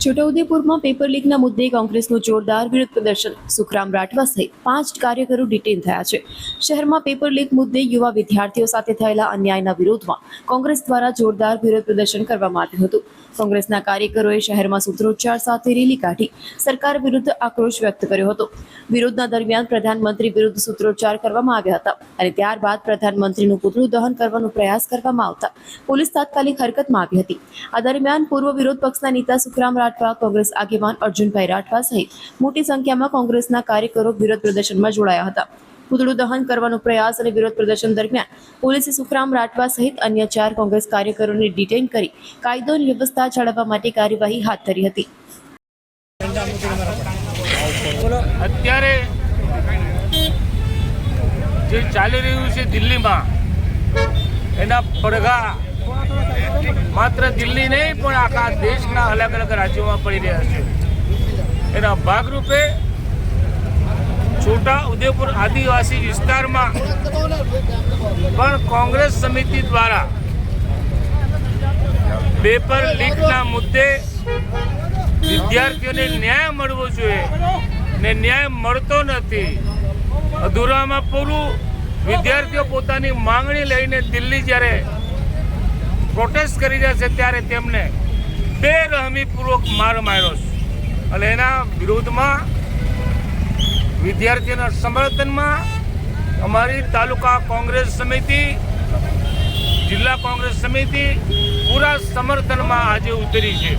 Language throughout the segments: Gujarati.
છોટાઉદેપુરમાં પેપર લીકના મુદ્દે કોંગ્રેસનું જોરદાર વિરોધ પ્રદર્શન. સુખરામ રાઠવા સહિત 5 કાર્યકરો ડિટેન થયા છે. શહેરમાં પેપર લીક મુદ્દે યુવા વિદ્યાર્થીઓ સાથે થયેલા અન્યાયના વિરોધમાં કોંગ્રેસ દ્વારા જોરદાર વિરોધ પ્રદર્શન કરવામાં આવ્યું હતું. કોંગ્રેસના કાર્યકરોએ શહેરમાં સૂત્રોચ્ચાર સાથે રેલી કાઢી સરકાર વિરુદ્ધ આક્રોશ વ્યક્ત કર્યો હતો. વિરોધના દરમિયાન પ્રધાનમંત્રી વિરુદ્ધ સૂત્રોચ્ચાર કરવામાં આવ્યા હતા અને ત્યારબાદ પ્રધાનમંત્રીનું પુતળું દહન કરવાનો પ્રયાસ કરવામાં આવતા પોલીસ તાત્કાલિક હરકતમાં આવી હતી. આ દરમિયાન પૂર્વ વિરોધ પક્ષના નેતા સુખરામ રાઠવા, કોંગ્રેસ આગેવાન અર્જુનભાઈ રાઠવા સહિત મોટી સંખ્યામાં કોંગ્રેસના કાર્યકરો વિરોધ પ્રદર્શનમાં જોડાયા હતા. પુતળું દહન કરવાનો પ્રયાસ અને વિરોધ પ્રદર્શન દરમિયાન પોલીસે સુખરામ રાઠવા સહિત અન્ય 4 કોંગ્રેસ કાર્યકરોને ડિટેન કરી કાયદો અને વ્યવસ્થા જાળવવા માટે કાર્યવાહી હાથ ધરી હતી. અત્યારે જે ચાલી રહ્યું છે દિલ્હીમાં, એના પડઘા માત્ર દિલ્હી નહીં પણ આખા દેશના અલગ અલગ રાજ્યોમાં પડી રહ્યા છે. એના ભાગરૂપે છોટા ઉદેપુર આદિવાસી વિસ્તારમાં પણ કોંગ્રેસ સમિતિ દ્વારા પેપર લીકના મુદ્દે વિદ્યાર્થીઓને ન્યાય મળવો જોઈએ ને ન્યાય મળતો નથી. અધૂરામાં પૂરું વિદ્યાર્થીઓ પોતાની માંગણી લઈને દિલ્હી જ્યારે પ્રોટેસ્ટ કરી રહ્યા છે ત્યારે તેમને બેરહમીપૂર્વક માર માર્યો છે. અને એના વિરોધમાં વિદ્યાર્થીઓના સમર્થનમાં અમારી તાલુકા કોંગ્રેસ સમિતિ, જિલ્લા કોંગ્રેસ સમિતિ પૂરા સમર્થનમાં આજે ઉતરી છે.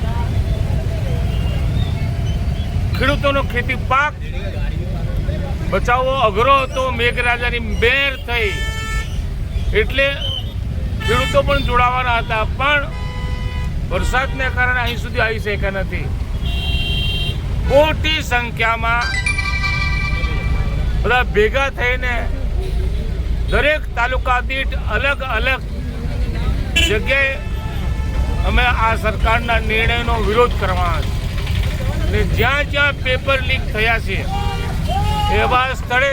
ખેડૂતોનો ખેતી પાક બચાવવો અઘરો હતો, મેઘરાજાની મેર થઈ એટલે ખેડૂતો પણ જોડાવાના હતા, પણ વરસાદને કારણે અહીં સુધી આવી શક્યા નથી. મોટી સંખ્યામાં બધા ભેગા થઈને દરેક તાલુકા દીઠ અલગ અલગ જગ્યાએ અમે આ સરકારના નિર્ણયનો વિરોધ કરવાના છે. અને જ્યાં જ્યાં પેપર લીક થયા છે એવા સ્થળે